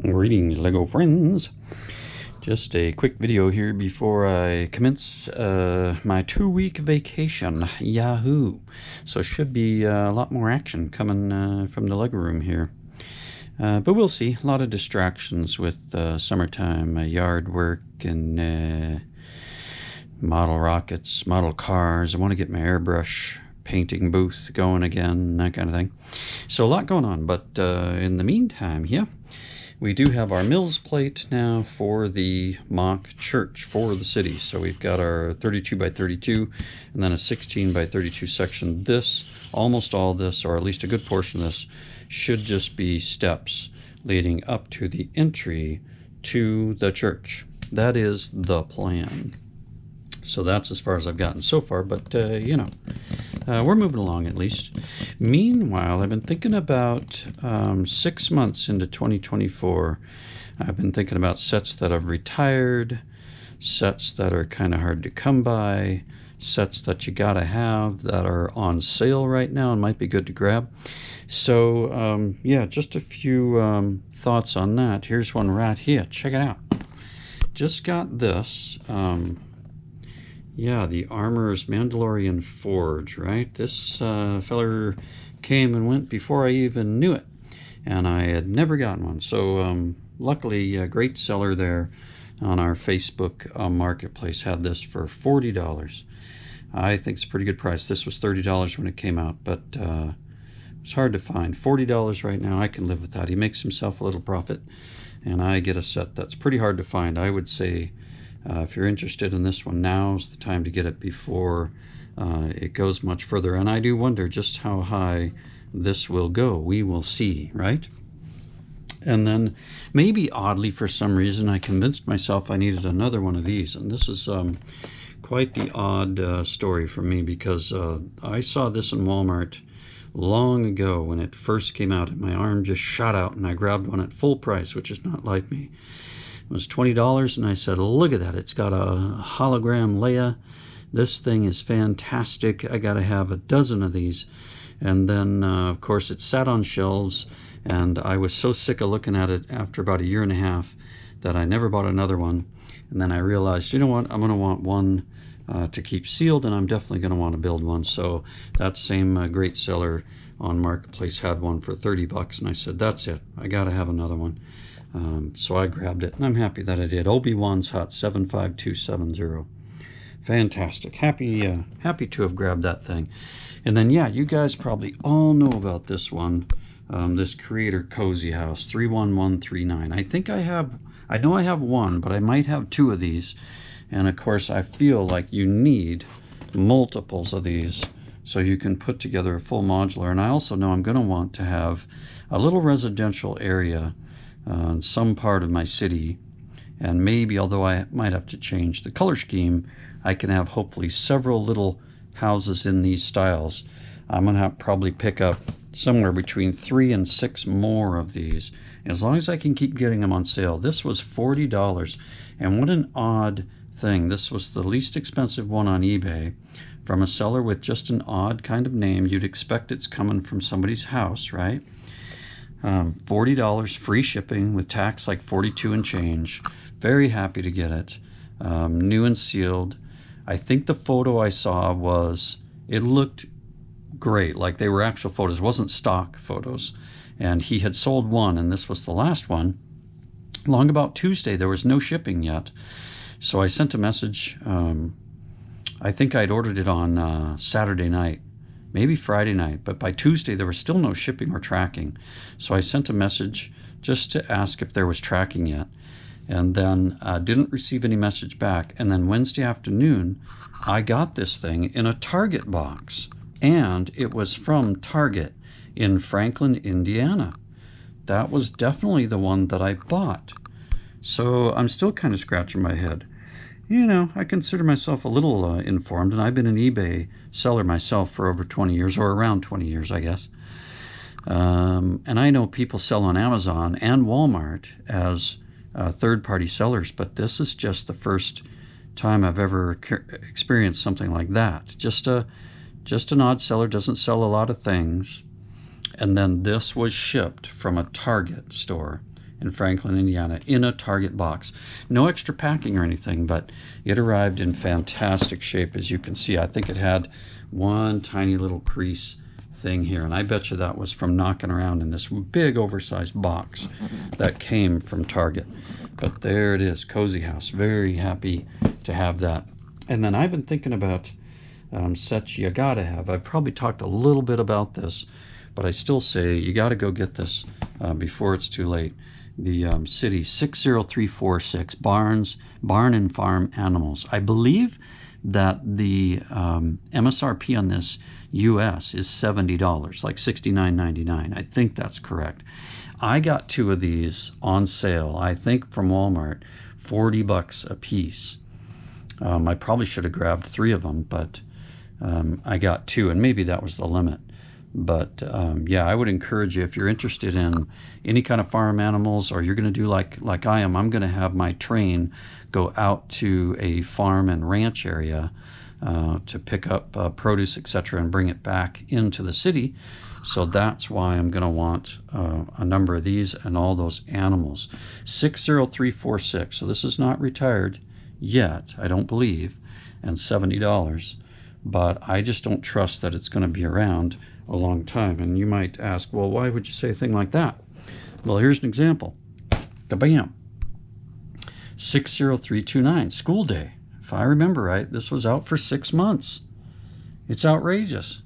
Greetings, Lego friends. Just a quick video here before I commence my 2-week vacation. Yahoo! So should be a lot more action coming from the Lego room here. But we'll see. A lot of distractions with summertime yard work and model rockets, model cars. I want to get my airbrush painting booth going again, that kind of thing. So a lot going on, but in the meantime, yeah, we do have our Mills plate now for the mock church for the city. So we've got our 32 by 32 and then a 16 by 32 section. This, almost all this, or at least a good portion of this, should just be steps leading up to the entry to the church. That is the plan. So that's as far as I've gotten so far, but you know, we're moving along at least. Meanwhile, I've been thinking about 6 months into 2024. I've been thinking about sets that have retired, sets that are kind of hard to come by, sets that you gotta have that are on sale right now and might be good to grab. So yeah, just a few thoughts on that. Here's one right here. Check it out. Just got this. Yeah, the Armorer's Mandalorian Forge, right? This feller came and went before I even knew it, and I had never gotten one. So luckily, a great seller there on our Facebook marketplace had this for $40. I think it's a pretty good price. This was $30 when it came out, but it's hard to find. $40 right now, I can live with that. He makes himself a little profit, and I get a set that's pretty hard to find. I would say if you're interested in this one, now's the time to get it before it goes much further. And I do wonder just how high this will go. We will see, right? And then maybe oddly for some reason I convinced myself I needed another one of these. And this is quite the odd story for me, because I saw this in Walmart long ago when it first came out, and my arm just shot out and I grabbed one at full price, which is not like me. It was $20, and I said, look at that, it's got a hologram Leia. This thing is fantastic. I gotta have a dozen of these. And then of course it sat on shelves, and I was so sick of looking at it after about 1.5 years that I never bought another one. And then I realized, you know what, I'm gonna want one to keep sealed, and I'm definitely gonna want to build one. So that same great seller on Marketplace had one for $30, and I said, that's it, I gotta have another one. So I grabbed it, and I'm happy that I did. Obi-Wan's Hut 75270. Fantastic. Happy to have grabbed that thing. And then, yeah, you guys probably all know about this one, this Creator Cozy House 31139. I know I have one, but I might have 2 of these. And of course, I feel like you need multiples of these so you can put together a full modular. And I also know I'm going to want to have a little residential area in some part of my city, and maybe, although I might have to change the color scheme, I can have hopefully several little houses in these styles. I'm gonna probably pick up somewhere between 3 and 6 more of these, as long as I can keep getting them on sale. This was $40, and what an odd thing. This was the least expensive one on eBay from a seller with just an odd kind of name. You'd expect it's coming from somebody's house, right? $40 free shipping with tax like 42 and change. Very happy to get it. New and sealed. I think the photo I saw was, it looked great, like they were actual photos. It wasn't stock photos. And he had sold one, and this was the last one. Long about Tuesday, there was no shipping yet. So I sent a message. I think I'd ordered it on Saturday night, maybe Friday night, but by Tuesday there was still no shipping or tracking. So I sent a message just to ask if there was tracking yet, and then didn't receive any message back. And then Wednesday afternoon I got this thing in a Target box, and it was from Target in Franklin, Indiana. That was definitely the one that I bought. So I'm still kind of scratching my head. You know, I consider myself a little informed, and I've been an eBay seller myself for over 20 years, or around 20 years, I guess. And I know people sell on Amazon and Walmart as third-party sellers, but this is just the first time I've ever experienced something like that. Just an odd seller, doesn't sell a lot of things. And then this was shipped from a Target store. in Franklin, Indiana, in a Target box. No extra packing or anything, but it arrived in fantastic shape. As you can see, I think it had one tiny little crease thing here, and I bet you that was from knocking around in this big oversized box that came from Target. But there it is, Cozy House. Very happy to have that. And then I've been thinking about sets you gotta have. I've probably talked a little bit about this, but I still say you gotta go get this before it's too late. The City 60346 Barn and Farm Animals. I believe that the MSRP on this US is $70, like $69.99. I think that's correct. I got 2 of these on sale, I think from Walmart, $40 a piece. I probably should have grabbed 3 of them, but I got 2, and maybe that was the limit. But yeah, I would encourage you, if you're interested in any kind of farm animals, or you're going to do like I am, I'm going to have my train go out to a farm and ranch area to pick up produce, etc., and bring it back into the city. So that's why I'm going to want a number of these and all those animals. 60346. So this is not retired yet, I don't believe, and $70. But I just don't trust that it's going to be around a long time. And you might ask, well, why would you say a thing like that? Well, here's an example. Kabam. 60329, School Day. If I remember right, this was out for 6 months. It's outrageous.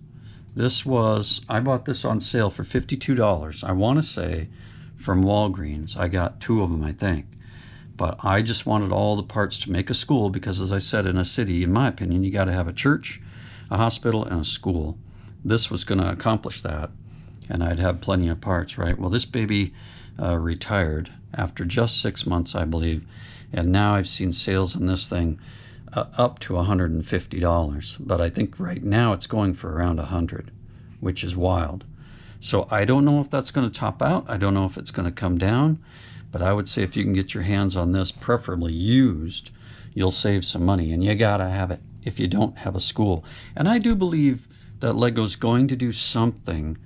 I bought this on sale for $52. I want to say from Walgreens. I got 2 of them, I think. But I just wanted all the parts to make a school because, as I said, in a city, in my opinion, you got to have a church, a hospital, and a school. This was going to accomplish that, and I'd have plenty of parts, right? Well, this baby retired after just 6 months, I believe, and now I've seen sales on this thing up to $150. But I think right now it's going for around $100, which is wild. So I don't know if that's going to top out. I don't know if it's going to come down. But I would say if you can get your hands on this, preferably used, you'll save some money. And you gotta have it if you don't have a school. And I do believe that Lego's going to do something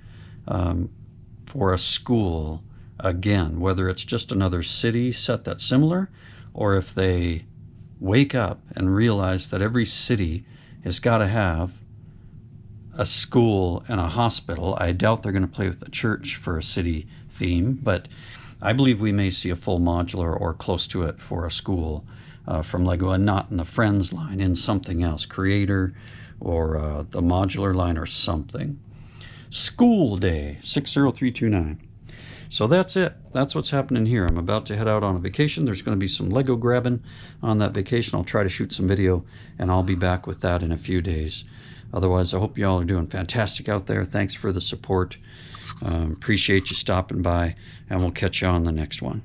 for a school again, whether it's just another city set that's similar, or if they wake up and realize that every city has got to have a school and a hospital. I doubt they're going to play with the church for a city theme, but I believe we may see a full modular or close to it for a school from Lego, and not in the Friends line, in something else, Creator or the modular line or something. School Day, 60329. So that's it. That's what's happening here. I'm about to head out on a vacation. There's going to be some Lego grabbing on that vacation. I'll try to shoot some video, and I'll be back with that in a few days. Otherwise, I hope you all are doing fantastic out there. Thanks for the support. Appreciate you stopping by, and we'll catch you on the next one.